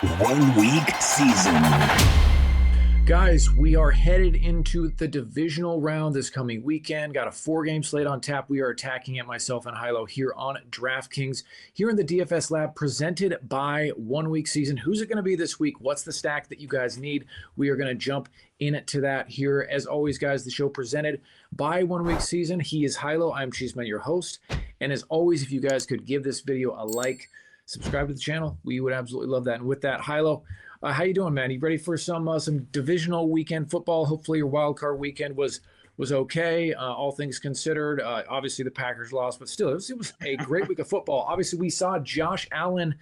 1 week season. Guys, we are headed into the divisional round this coming weekend. Got a 4-game slate on tap. We are attacking it, myself and Hilow, here on DraftKings, here in the DFS lab, presented by 1 week season. Who's it going to be this week? What's the stack that you guys need? We are going to jump into that here. As always, guys, the show presented by 1 week season. He is Hilow. I'm Cheeseman, your host. And as always, if you guys could give this video a like, subscribe to the channel, we would absolutely love that. And with that, Hilow, how you doing, man? You ready for some divisional weekend football? Hopefully your wild card weekend was okay, all things considered. Obviously the Packers lost, but still, it was a great week of football. Obviously, we saw Josh Allen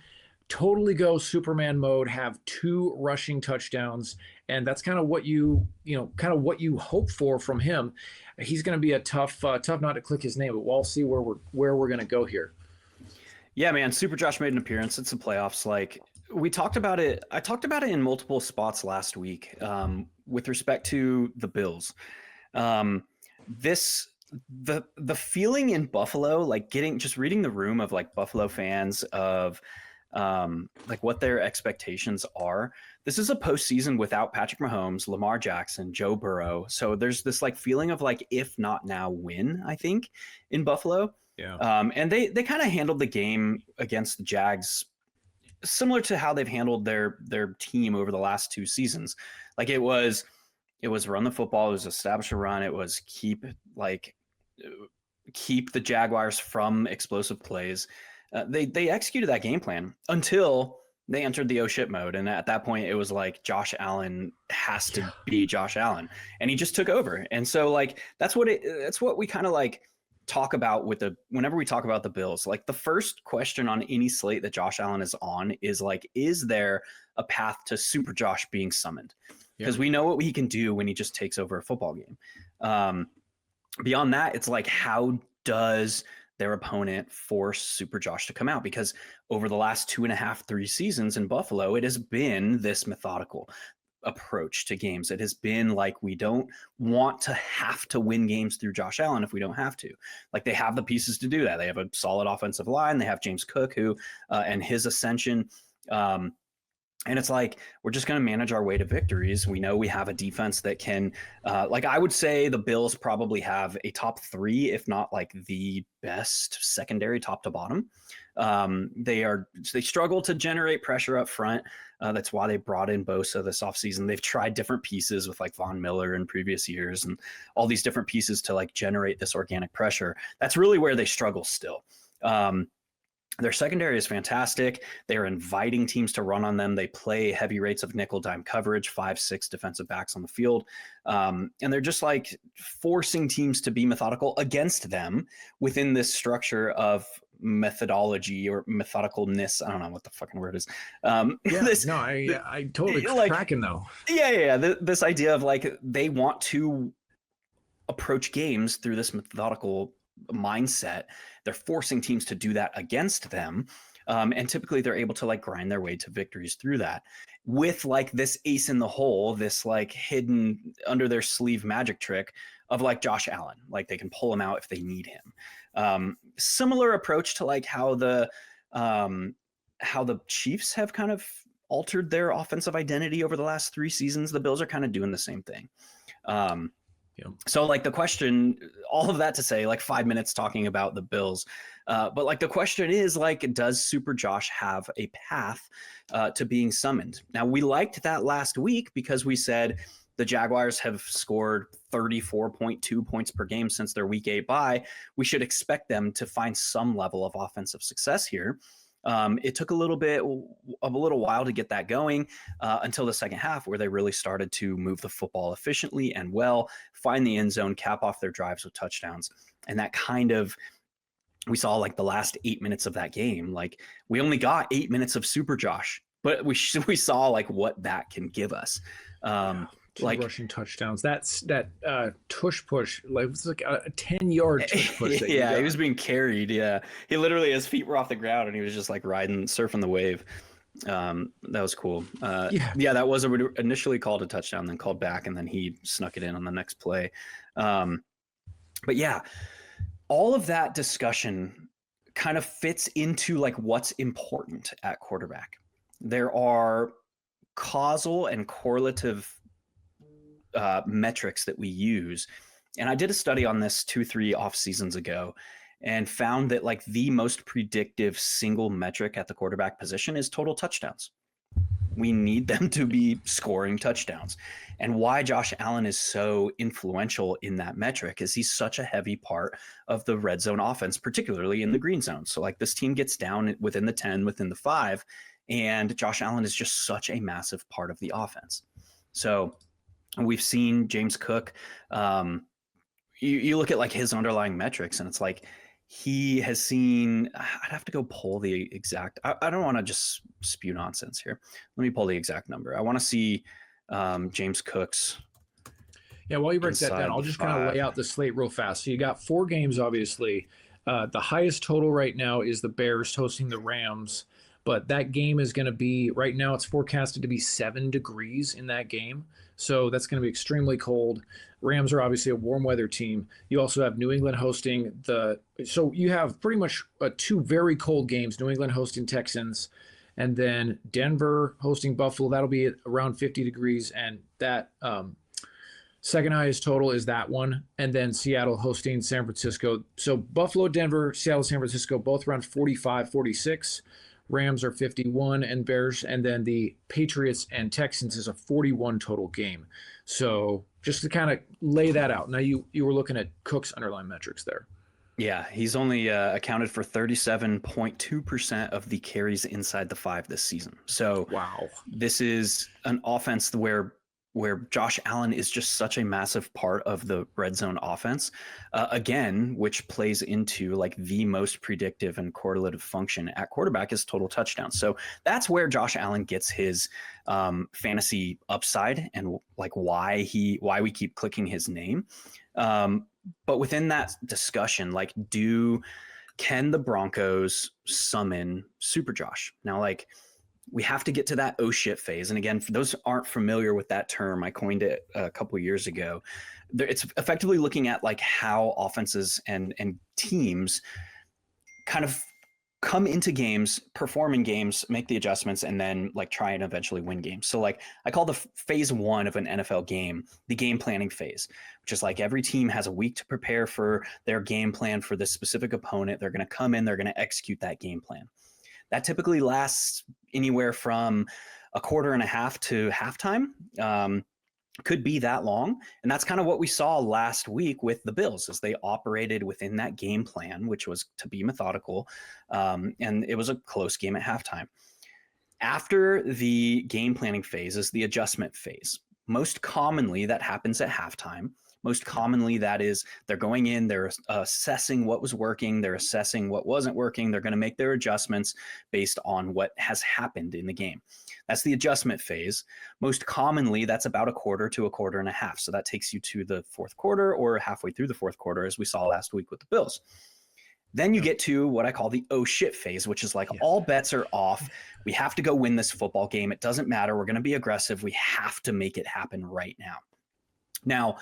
totally go Superman mode, have 2 rushing touchdowns, and that's kind of what you hope for from him. He's going to be a tough not to click his name, but we'll see where we're going to go here. Yeah, man. Super Josh made an appearance. It's the playoffs. Like, we talked about it. I talked about it in multiple spots last week with respect to the Bills. The feeling in Buffalo, like just reading the room of like Buffalo fans of like what their expectations are. This is a postseason without Patrick Mahomes, Lamar Jackson, Joe Burrow. So there's this like feeling of like, if not now, when, I think, in Buffalo. Yeah. And they kind of handled the game against the Jags similar to how they've handled their team over the last 2 seasons. Like it was run the football, it was establish a run, it was keep the Jaguars from explosive plays. They executed that game plan until they entered the oh shit mode, and at that point it was like Josh Allen has to be Josh Allen, and he just took over. And so like that's what we kind of like talk about whenever we talk about the Bills. Like the first question on any slate that Josh Allen is on is like, is there a path to Super Josh being summoned? Because we know what he can do when he just takes over a football game. Beyond that, it's like, how does their opponent force Super Josh to come out? Because over the last 2.5, 3 seasons in Buffalo, it has been this methodical approach to games. It has been like, we don't want to have to win games through Josh Allen if we don't have to. Like, they have the pieces to do that. They have a solid offensive line. They have James Cook, who and his ascension. And it's like, we're just going to manage our way to victories. We know we have a defense that can, like, I would say the Bills probably have a top 3, if not like the best secondary top to bottom. They struggle to generate pressure up front. That's why they brought in Bosa this offseason. They've tried different pieces with like Von Miller in previous years and all these different pieces to like generate this organic pressure. That's really where they struggle still. Their secondary is fantastic. They're inviting teams to run on them. They play heavy rates of nickel dime coverage, 5-6 defensive backs on the field. And they're just like forcing teams to be methodical against them within this structure of methodology or methodicalness. I don't know what the fucking word is. I totally like, tracking though. Yeah. This idea of like, they want to approach games through this methodical mindset. They're forcing teams to do that against them. And typically they're able to like grind their way to victories through that with like this ace in the hole, this like hidden under their sleeve magic trick of like Josh Allen. Like, they can pull him out if they need him. Similar approach to like how the Chiefs have kind of altered their offensive identity over the last 3 seasons. The Bills are kind of doing the same thing. So like the question, all of that to say, like 5 minutes talking about the Bills, but like the question is like, does Super Josh have a path to being summoned? Now, we liked that last week because we said the Jaguars have scored 34.2 points per game since their week 8 bye. We should expect them to find some level of offensive success here. It took a little while to get that going until the second half, where they really started to move the football efficiently and well, find the end zone, cap off their drives with touchdowns. And that kind of, we saw like the last 8 minutes of that game. Like, we only got 8 minutes of Super Josh, but we saw like what that can give us. Like rushing touchdowns. That's that tush push. Like, it's like a 10-yard tush push. Yeah, he was being carried. Yeah, he literally, his feet were off the ground and he was just like surfing the wave. That was cool. That was initially called a touchdown, then called back, and then he snuck it in on the next play. But yeah, all of that discussion kind of fits into like what's important at quarterback. there are causal and correlative metrics that we use. And I did a study on this 2-3 off seasons ago and found that like the most predictive single metric at the quarterback position is total touchdowns. We need them to be scoring touchdowns. And why Josh Allen is so influential in that metric is he's such a heavy part of the red zone offense, particularly in the green zone. So like this team gets down within the 10, within the 5, and Josh Allen is just such a massive part of the offense. So we've seen James Cook. You look at like his underlying metrics and it's like, he has seen, I'd have to go pull the exact, I don't want to just spew nonsense here. Let me pull the exact number. I want to see James Cook's. Yeah, while you break that down, I'll just kind of lay out the slate real fast. So you got 4 games, obviously. The highest total right now is the Bears hosting the Rams, but that game is going to be, right now it's forecasted to be 7 degrees in that game. So that's going to be extremely cold. Rams are obviously a warm weather team. You also have New England hosting so you have pretty much 2 very cold games, New England hosting Texans, and then Denver hosting Buffalo. That'll be at around 50 degrees. And that second highest total is that one. And then Seattle hosting San Francisco. So Buffalo, Denver, Seattle, San Francisco, both around 45, 46. Rams are 51 and Bears, and then the Patriots and Texans is a 41 total game. So just to kind of lay that out. Now you were looking at Cook's underlying metrics there. Yeah, he's only accounted for 37.2% of the carries inside the 5 this season. So wow, this is an offense where Josh Allen is just such a massive part of the red zone offense, again, which plays into like the most predictive and correlative function at quarterback is total touchdowns. So that's where Josh Allen gets his fantasy upside and like why we keep clicking his name. But within that discussion, like can the Broncos summon Super Josh? Now, like, we have to get to that oh shit phase. And again, for those who aren't familiar with that term, I coined it a couple of years ago. It's effectively looking at like how offenses and teams kind of come into games, perform in games, make the adjustments, and then like try and eventually win games. So like I call the phase 1 of an NFL game, the game planning phase, which is like every team has a week to prepare for their game plan for this specific opponent. They're going to come in, they're going to execute that game plan. That typically lasts anywhere from a quarter and a half to halftime. Could be that long. And that's kind of what we saw last week with the Bills as they operated within that game plan, which was to be methodical. And it was a close game at halftime. After the game planning phase is the adjustment phase. Most commonly that happens at halftime. Most commonly, that is they're going in, they're assessing what was working, they're assessing what wasn't working, they're going to make their adjustments based on what has happened in the game. That's the adjustment phase. Most commonly, that's about a quarter to a quarter and a half. So that takes you to the 4th quarter or halfway through the 4th quarter, as we saw last week with the Bills. Then you get to what I call the oh shit phase, which is like all bets are off. We have to go win this football game. It doesn't matter. We're going to be aggressive. We have to make it happen right now. Now,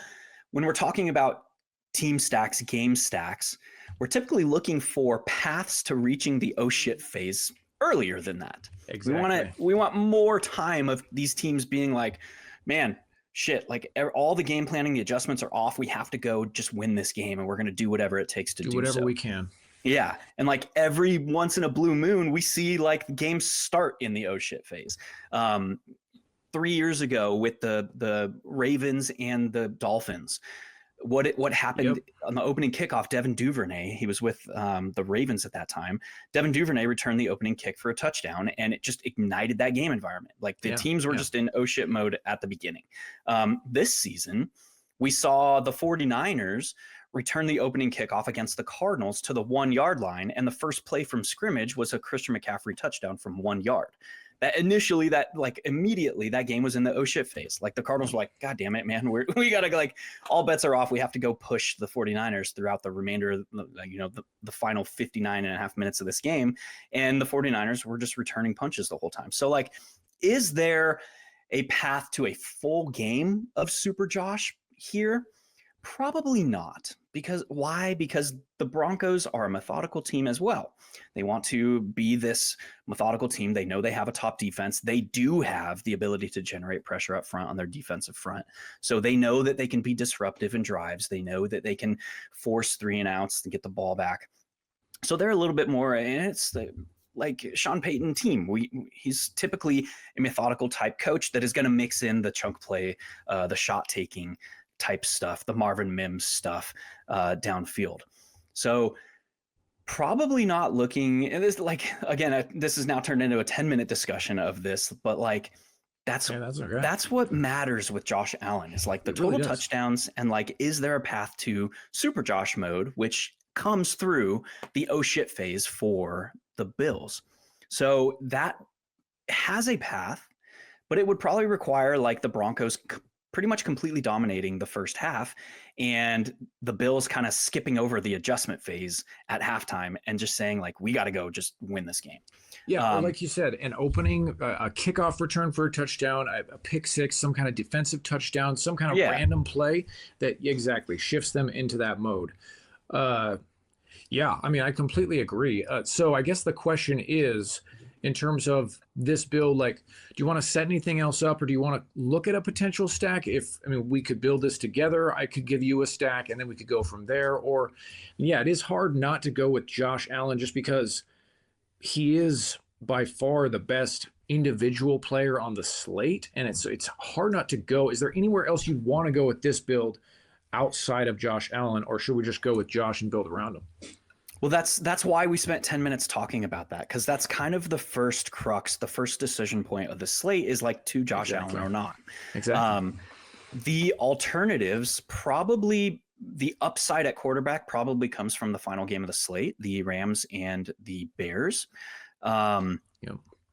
when we're talking about team stacks, game stacks, we're typically looking for paths to reaching the oh shit phase earlier than that. Exactly. We want more time of these teams being like, man, shit, like all the game planning, the adjustments are off. We have to go just win this game, and we're going to do whatever it takes to do whatever so. we can. Yeah. And like every once in a blue moon, we see like the games start in the oh shit phase. 3 years ago with the Ravens and the Dolphins, what happened on the opening kickoff, Devin Duvernay, he was with the Ravens at that time. Devin Duvernay returned the opening kick for a touchdown, and it just ignited that game environment. Like the teams were just in oh shit mode at the beginning. This season, we saw the 49ers return the opening kickoff against the Cardinals to the 1 yard line, and the first play from scrimmage was a Christian McCaffrey touchdown from 1 yard. That immediately that game was in the oh shit phase. Like the Cardinals were like, God damn it, man, we gotta like all bets are off. We have to go push the 49ers throughout the remainder of the final 59 and a half minutes of this game. And the 49ers were just returning punches the whole time. So like, is there a path to a full game of Super Josh here? Probably not. Because why? Because the Broncos are a methodical team as well. They want to be this methodical team. They know they have a top defense. They do have the ability to generate pressure up front on their defensive front. So they know that they can be disruptive in drives. They know that they can force 3 and outs and get the ball back. So they're a little bit more, and it's like Sean Payton team. He's typically a methodical type coach that is going to mix in the chunk play, the shot taking type stuff, the Marvin Mims stuff downfield. So probably not looking, and this, like, again, this is now turned into a 10-minute discussion of this, but like that's okay. That's what matters with Josh Allen is like the total touchdowns, and like, is there a path to Super Josh mode, which comes through the oh shit phase for the Bills. So that has a path, but it would probably require like the Broncos pretty much completely dominating the first half and the Bills kind of skipping over the adjustment phase at halftime and just saying like, we got to go just win this game. Yeah, or like you said, an opening, a kickoff return for a touchdown, a pick six, some kind of defensive touchdown, some kind of random play that exactly shifts them into that mode. Yeah, I mean, I completely agree. So I guess the question is, in terms of this build, like, do you want to set anything else up, or do you want to look at a potential stack? We could build this together. I could give you a stack, and then we could go from there. Or, yeah, it is hard not to go with Josh Allen just because he is by far the best individual player on the slate, and it's hard not to go. Is there anywhere else you'd want to go with this build outside of Josh Allen, or should we just go with Josh and build around him? Well, that's why we spent 10 minutes talking about that, because that's kind of the first crux, the first decision point of the slate is like to Josh Allen or not. Exactly. The alternatives, probably the upside at quarterback probably comes from the final game of the slate, the Rams and the Bears.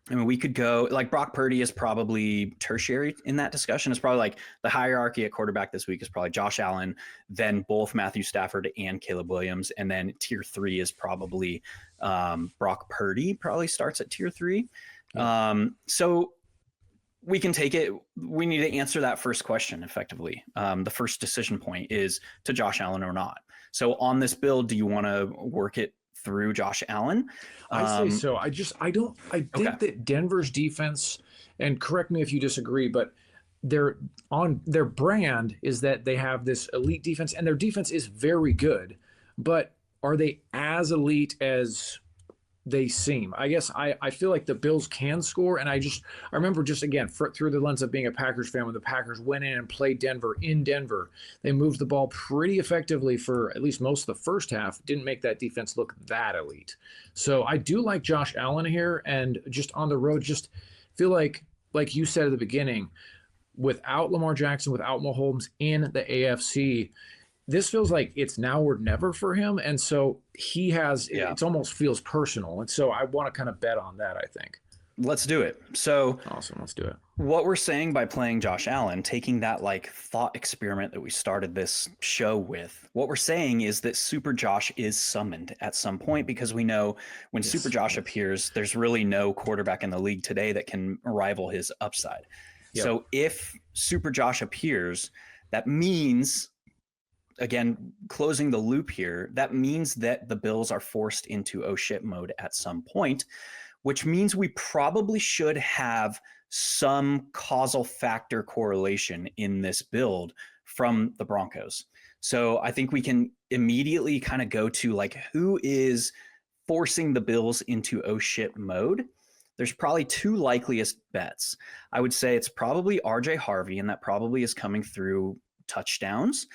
I mean, we could go like Brock Purdy is probably tertiary in that discussion. It's probably like the hierarchy at quarterback this week is probably Josh Allen, then both Matthew Stafford and Caleb Williams. And then tier 3 is probably Brock Purdy probably starts at tier 3. So we can take it. We need to answer that first question effectively. The first decision point is to Josh Allen or not. So on this build, do you want to work it through Josh Allen? I say so. I think that Denver's defense, and correct me if you disagree, but their brand is that they have this elite defense, and their defense is very good, but are they as elite as they seem? I guess I feel like the Bills can score, and I remember just again through the lens of being a Packers fan, when the Packers went in and played Denver in Denver, they moved the ball pretty effectively for at least most of the first half. Didn't make that defense look that elite. So I do like Josh Allen here, and just on the road, just feel like you said at the beginning, without Lamar Jackson, without Mahomes in the AFC, this feels like it's now or never for him. And so it almost feels personal. And so I want to kind of bet on that, I think. Let's do it. So awesome. Let's do it. What we're saying by playing Josh Allen, taking that like thought experiment that we started this show with, what we're saying is that Super Josh is summoned at some point, because we know when Super Josh appears, there's really no quarterback in the league today that can rival his upside. Yep. So if Super Josh appears, that means, again, closing the loop here, that means that the Bills are forced into oh shit mode at some point, which means we probably should have some causal factor correlation in this build from the Broncos. So I think we can immediately kind of go to like, who is forcing the Bills into oh shit mode? There's probably 2 likeliest bets. I would say it's probably RJ Harvey, and that probably is coming through touchdowns.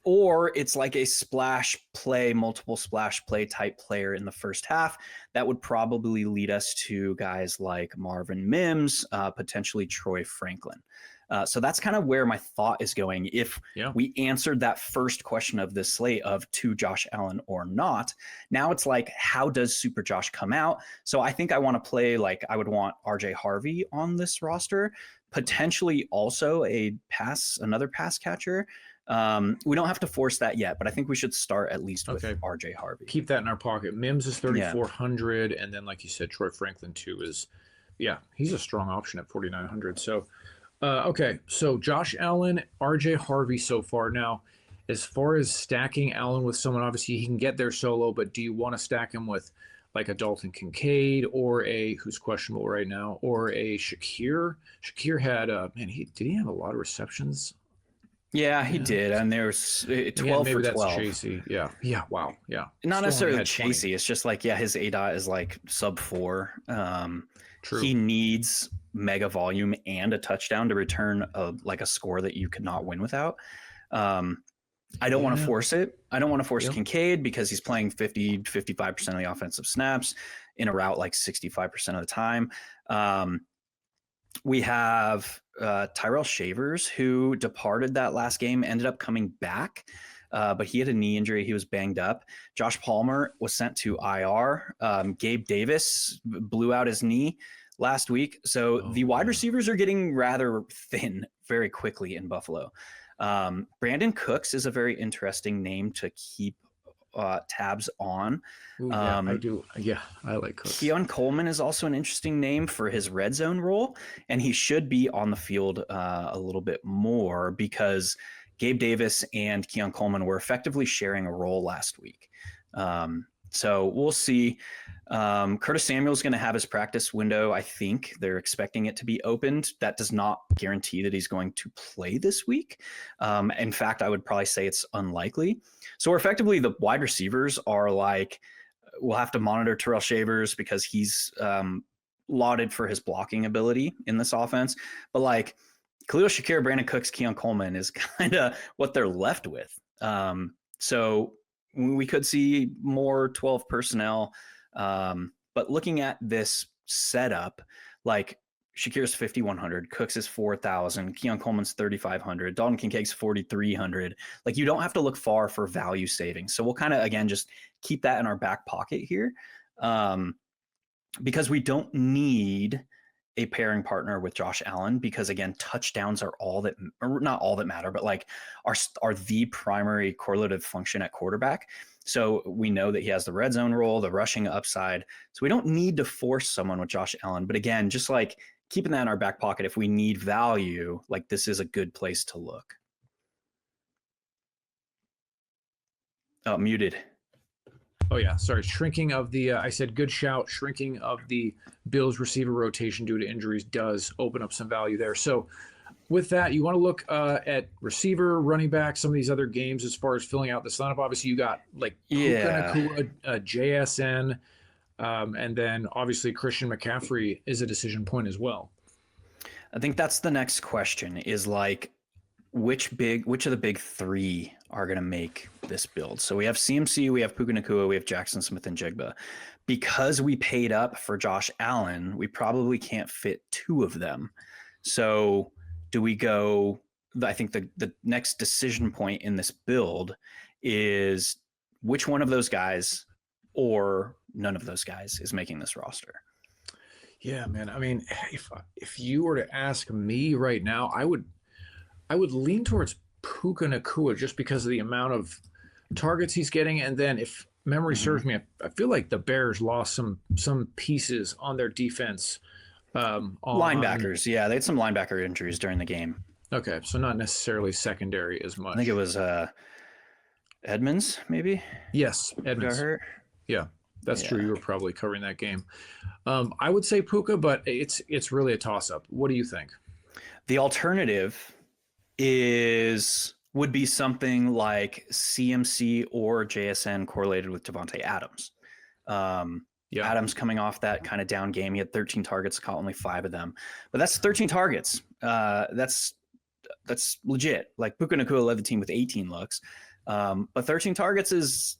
Or it's like a multiple splash play type player in the first half. That would probably lead us to guys like Marvin Mims, potentially Troy Franklin. So that's kind of where my thought is going. If we answered that first question of this slate of to Josh Allen or not, now it's like, how does Super Josh come out? So I think I want to play, like, I would want RJ Harvey on this roster, potentially also another pass catcher. We don't have to force that yet, but I think we should start at least with RJ Harvey. Keep that in our pocket. Mims is 3,400, and then like you said, Troy Franklin too is, he's a strong option at 4,900. So, so Josh Allen, RJ Harvey so far. Now, as far as stacking Allen with someone, obviously he can get there solo, but do you want to stack him with like a Dalton Kincaid or a who's questionable right now, or a Shakir? Shakir had man, he have a lot of receptions? Yeah, he Yeah. did. And there's Again, 12 maybe for that's 12. chasey. Yeah. Yeah. Wow. Yeah. Not Still only necessarily had 20. chasey. It's just like, yeah, his ADOT is like sub 4. True. He needs mega volume and a touchdown to return a score that you could not win without. I don't want to force it. I don't want to force Kincaid because he's playing 55% of the offensive snaps in a route like 65% of the time. We have Tyrell Shavers, who departed that last game, ended up coming back, but he had a knee injury. He was banged up. Josh Palmer was sent to IR. Gabe Davis blew out his knee last week. So the wide receivers are getting rather thin very quickly in Buffalo. Brandon Cooks is a very interesting name to keep tabs on. Ooh, yeah, I do. Yeah, I like Cooks. Keon Coleman is also an interesting name for his red zone role, and he should be on the field a little bit more because Gabe Davis and Keon Coleman were effectively sharing a role last week. So we'll see. Curtis Samuel is going to have his practice window. I think they're expecting it to be opened. That does not guarantee that he's going to play this week. In fact, I would probably say it's unlikely. So effectively, the wide receivers are like, we'll have to monitor Terrell Shavers because he's lauded for his blocking ability in this offense. But like Khalil Shakir, Brandon Cooks, Keon Coleman is kind of what they're left with. So we could see more 12 personnel. But looking at this setup, like Shakir's 5,100, Cooks is 4,000, Keon Coleman's 3,500, Dalton Kincaid's 4,300. Like you don't have to look far for value savings. So we'll kind of, again, just keep that in our back pocket here, because we don't need a pairing partner with Josh Allen because, again, touchdowns are all that, or not all that matter, but like are the primary correlative function at quarterback. So we know that he has the red zone role, the rushing upside. So we don't need to force someone with Josh Allen. But again, just like keeping that in our back pocket, if we need value, like this is a good place to look. Oh, muted. Oh, yeah. Sorry. Shrinking of the, I said good shout. Shrinking of the Bills receiver rotation due to injuries does open up some value there. So with that, you want to look at receiver, running back, some of these other games as far as filling out this lineup. Obviously, you got like Puka Nacua, JSN, and then obviously Christian McCaffrey is a decision point as well. I think that's the next question is like, which of the big three are going to make this build? So we have CMC, we have Puka Nacua, we have Jackson Smith and Jigba. Because we paid up for Josh Allen, we probably can't fit two of them. So do we go? I think the next decision point in this build is which one of those guys or none of those guys is making this roster. Yeah, man. I mean, if you were to ask me right now, I would lean towards Puka Nacua just because of the amount of targets he's getting. And then if memory serves me, I feel like the Bears lost some pieces on their defense. Linebackers. Yeah, they had some linebacker injuries during the game. Okay, so not necessarily secondary as much. I think it was Edmonds, maybe? Yes, Edmonds. Got hurt? Yeah, that's true. You were probably covering that game. I would say Puka, but it's really a toss-up. What do you think? The alternative would be something like CMC or JSN correlated with Devontae Adams. Adams coming off that kind of down game. He had 13 targets, caught only 5 of them. But that's 13 targets. That's legit. Like Puka Nacua led the team with 18 looks. But 13 targets is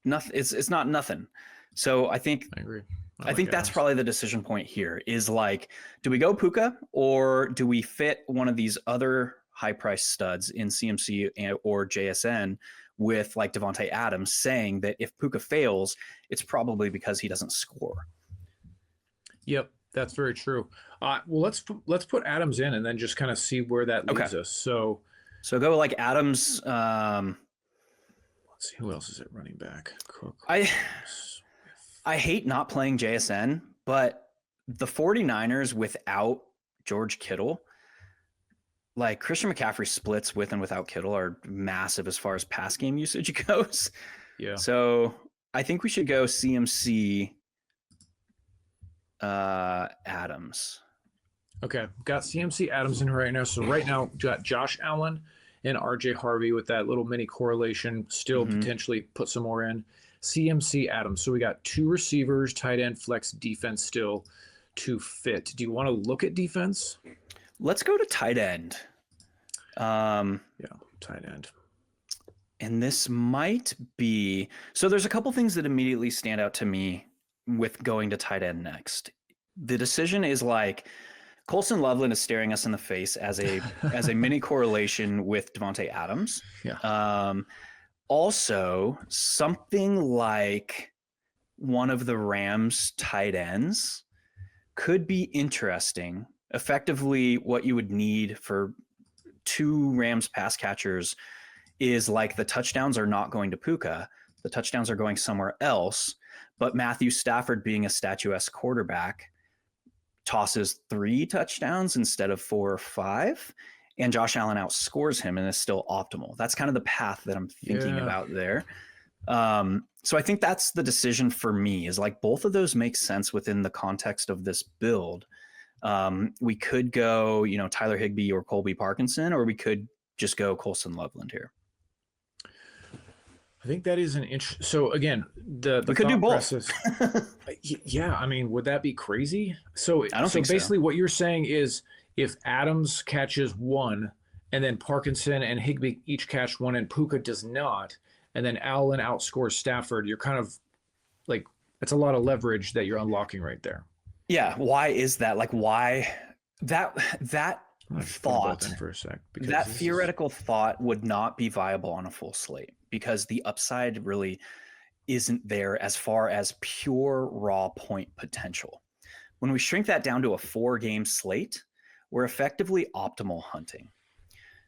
nothing. It's not nothing. So I think I agree. I think that's probably the decision point here is like, do we go Puka or do we fit one of these other high price studs in CMC or JSN with like Devontae Adams, saying that if Puka fails, it's probably because he doesn't score. Yep, that's very true. Well, let's put Adams in and then just kind of see where that leaves us. So go like Adams. Let's see who else is at running back. Cook. I hate not playing JSN, but the 49ers without George Kittle, like Christian McCaffrey splits with and without Kittle are massive as far as pass game usage goes. Yeah. So I think we should go CMC Adams. Okay. Got CMC Adams in here right now. So right now, we got Josh Allen and RJ Harvey with that little mini correlation. Still potentially put some more in. CMC Adams. So we got 2 receivers, tight end, flex, defense still to fit. Do you want to look at defense? Let's go to tight end. Yeah, tight end. And this might be so. There's a couple things that immediately stand out to me with going to tight end next. The decision is like Colson Loveland is staring us in the face as a mini correlation with Devontae Adams. Yeah. Also, something like one of the Rams tight ends could be interesting. Effectively, what you would need for 2 Rams pass catchers is like the touchdowns are not going to Puka. The touchdowns are going somewhere else. But Matthew Stafford, being a statuesque quarterback, tosses 3 touchdowns instead of 4 or 5. And Josh Allen outscores him and is still optimal. That's kind of the path that I'm thinking about there. So I think that's the decision for me, is like both of those make sense within the context of this build. We could go, Tyler Higbee or Colby Parkinson, or we could just go Colson Loveland here. I think that is so again, the we could do both. Yeah, I mean, would that be crazy? So I don't think basically what you're saying is if Adams catches 1 and then Parkinson and Higbee each catch 1 and Puka does not, and then Allen outscores Stafford, you're kind of like, it's a lot of leverage that you're unlocking right there. Yeah. Why is that? Like, why that thought for a sec, that theoretical thought would not be viable on a full slate, because the upside really isn't there as far as pure raw point potential. When we shrink that down to a 4-game slate, we're effectively optimal hunting.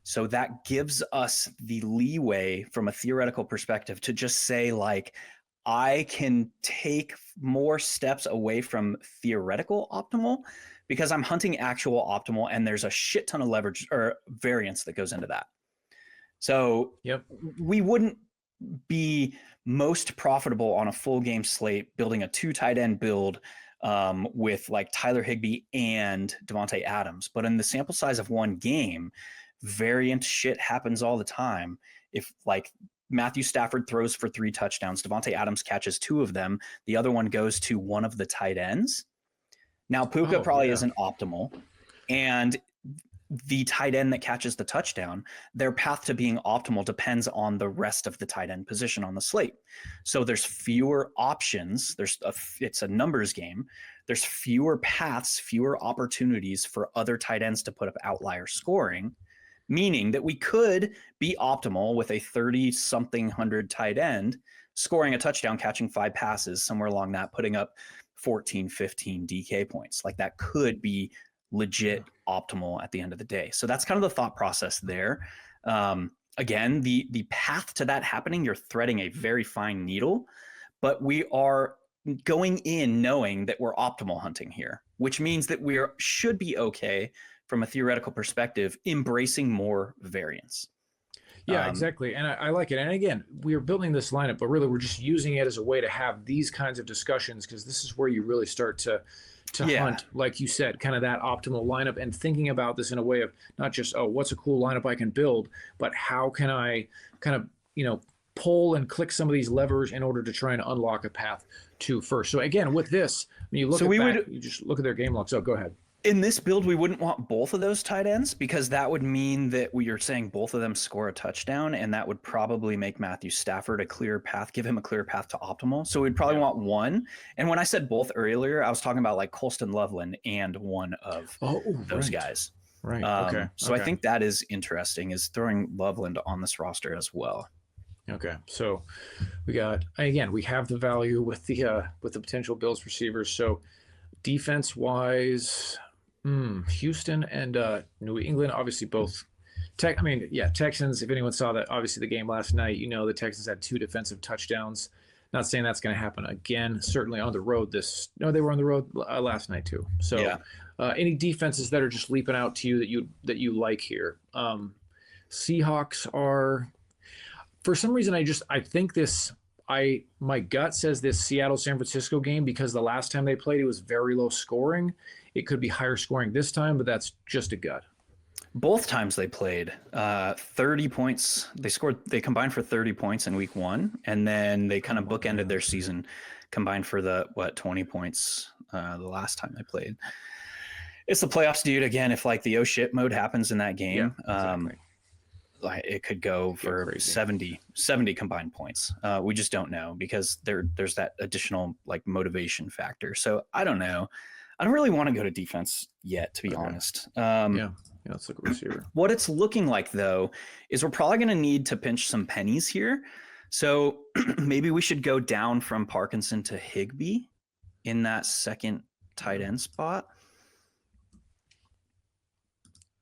So that gives us the leeway from a theoretical perspective to just say, like, I can take more steps away from theoretical optimal because I'm hunting actual optimal, and there's a shit ton of leverage or variance that goes into that. So we wouldn't be most profitable on a full game slate building a 2 tight end build with like Tyler Higbee and Devontae Adams. But in the sample size of 1 game, variant shit happens all the time. If like Matthew Stafford throws for 3 touchdowns, Devontae Adams catches 2 of them, the other one goes to one of the tight ends. Now Puka probably isn't optimal, and the tight end that catches the touchdown, their path to being optimal depends on the rest of the tight end position on the slate. So there's fewer options. It's a numbers game. There's fewer paths, fewer opportunities for other tight ends to put up outlier scoring, meaning that we could be optimal with a 30-something hundred tight end scoring a touchdown, catching 5 passes, somewhere along that, putting up 14, 15 DK points. Like that could be legit optimal at the end of the day. So that's kind of the thought process there. Again, the path to that happening, you're threading a very fine needle, but we are going in knowing that we're optimal hunting here, which means that we should be okay from a theoretical perspective, embracing more variance. Yeah, exactly. And I like it. And again, we are building this lineup, but really we're just using it as a way to have these kinds of discussions, because this is where you really start to hunt, like you said, kind of that optimal lineup, and thinking about this in a way of not just, what's a cool lineup I can build, but how can I kind of, pull and click some of these levers in order to try and unlock a path to first. So again, with this, when you look you just look at their game logs. Oh, go ahead. In this build, we wouldn't want both of those tight ends, because that would mean that we are saying both of them score a touchdown, and that would probably make Matthew Stafford give him a clear path to optimal. So we'd probably want one. And when I said both earlier, I was talking about like Colston Loveland and one of those guys. Right. Okay. So I think that is interesting, is throwing Loveland on this roster as well. Okay. So we have the value with the potential Bills receivers. So defense wise, Houston and New England, obviously both. Texans, if anyone saw that, obviously the game last night, the Texans had 2 defensive touchdowns. Not saying that's going to happen again. Certainly on the road no, they were on the road last night too. So Yeah. any defenses that are just leaping out to you that you like here? Seahawks are, for some reason, I think my gut says this Seattle San Francisco game, because the last time they played it was very low scoring. It could be higher scoring this time, but that's just a gut. Both times they played 30 points. They combined for 30 points in week 1, and then they kind of bookended their season, combined for 20 points the last time they played. It's the playoffs, dude. Again, if like the oh shit mode happens in that game, exactly. It could go for 70 combined points. We just don't know, because there's that additional like motivation factor. So I don't know. I don't really want to go to defense yet, to be honest. Yeah, let's look at receiver. What it's looking like, though, is we're probably going to need to pinch some pennies here. So maybe we should go down from Parkinson to Higbee in that second tight end spot.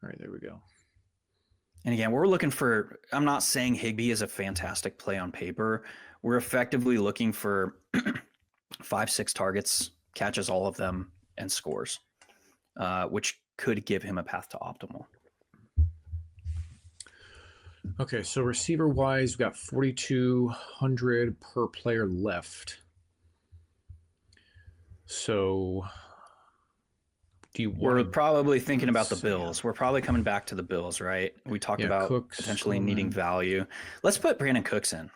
All right, there we go. And again, we're looking for, I'm not saying Higbee is a fantastic play on paper. We're effectively looking for 5-6 targets, catches all of them, and scores, which could give him a path to optimal. Okay, so receiver wise, we've got 4,200 per player left. So we're probably thinking about the Bills. We're probably coming back to the Bills, right? We talked about Cooks, potentially needing value. Let's put Brandon Cooks in.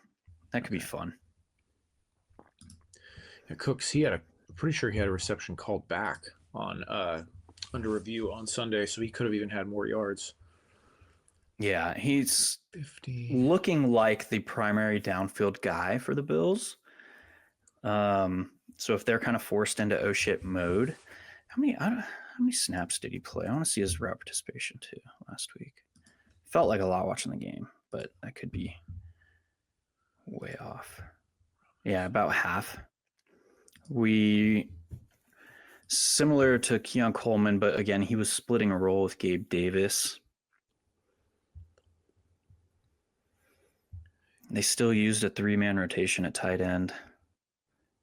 That could be fun. Yeah, Cooks, pretty sure he had a reception called back on under review on Sunday, so he could have even had more yards. Yeah, he's 50. Looking like the primary downfield guy for the Bills. So if they're kind of forced into oh shit mode, how many snaps did he play? I want to see his route participation too last week. Felt like a lot watching the game, but that could be way off. Yeah, about half. Similar to Keon Coleman, but again, he was splitting a role with Gabe Davis. They still used a 3-man rotation at tight end.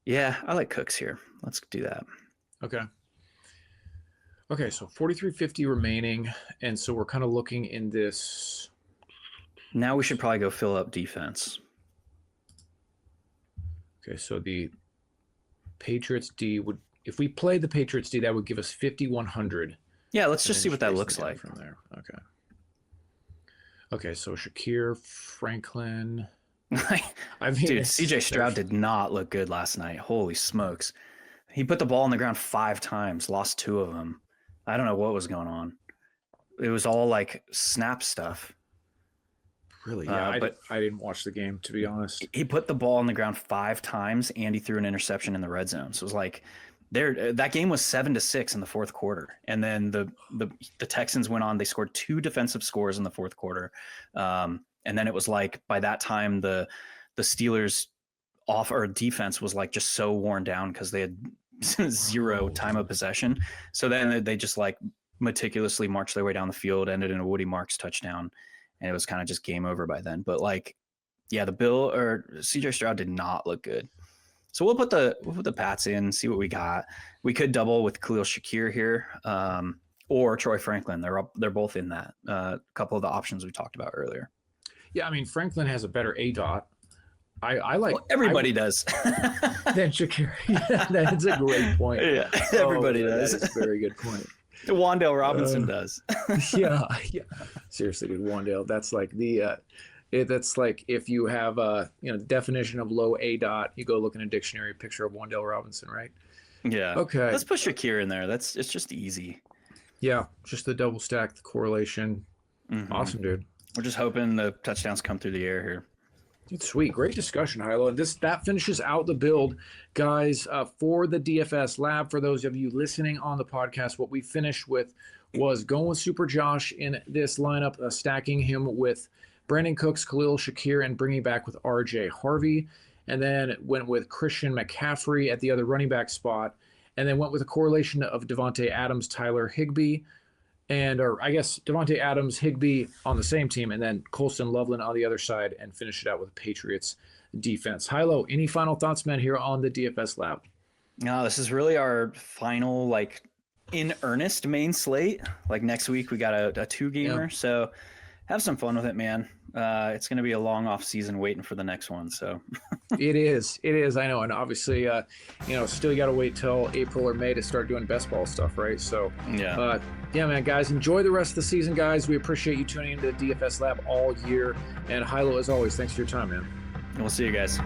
Yeah, I like Cooks here. Let's do that. Okay, so 4,350 remaining, and so we're kind of looking in this. Now we should probably go fill up defense. Okay, so the Patriots D would, if we played the Patriots D, that would give us 5,100. Yeah, let's just see what that looks like from there. Okay, so Shakir, Franklin. Dude, CJ Stroud did not look good last night. Holy smokes. He put the ball on the ground 5 times, lost 2 of them. I don't know what was going on. It was all like snap stuff. Really? Yeah, I didn't watch the game, to be honest. He put the ball on the ground 5 times, and he threw an interception in the red zone. So it was like that game was 7-6 in the fourth quarter. And then the Texans went on. They scored 2 defensive scores in the fourth quarter. And then it was like by that time the Steelers defense was like just so worn down because they had 0 time of possession. So then they just like meticulously marched their way down the field, ended in a Woody Marks touchdown. And it was kind of just game over by then. But like, yeah, CJ Stroud did not look good. So we'll put the Pats in, see what we got. We could double with Khalil Shakir here, or Troy Franklin. They're both in that. A couple of the options we talked about earlier. Yeah, I mean Franklin has a better ADOT. I like everybody does. Than Shakir. Yeah, that's a great point. Yeah, everybody does. That's a very good point. Wan'Dale Robinson does. Yeah. Seriously, dude, Wan'Dale. That's like that's like if you have a definition of low ADOT, you go look in a dictionary, picture of Wan'Dale Robinson, right? Yeah. Okay. Let's put Shakir in there. It's just easy. Yeah, just the double stack, the correlation. Mm-hmm. Awesome, dude. We're just hoping the touchdowns come through the air here. Dude, sweet. Great discussion, Hilow. And that finishes out the build, guys, for the DFS lab. For those of you listening on the podcast, what we finished with was going with Super Josh in this lineup, stacking him with Brandon Cooks, Khalil Shakir, and bringing back with RJ Harvey. And then went with Christian McCaffrey at the other running back spot. And then went with a correlation of Devontae Adams, Tyler Higbee, or I guess Devontae Adams, Higbee on the same team, and then Colston Loveland on the other side, and finish it out with Patriots defense. Hilow, any final thoughts, man, here on the DFS Lab? No, this is really our final, like, in earnest main slate. Like, next week we got a 2-gamer, so have some fun with it, man. It's going to be a long off season waiting for the next one. So it is. I know. And obviously, still got to wait till April or May to start doing best ball stuff. Right. So yeah, man, guys, enjoy the rest of the season, guys. We appreciate you tuning into the DFS Lab all year. And Hilow, as always, thanks for your time, man. We'll see you guys.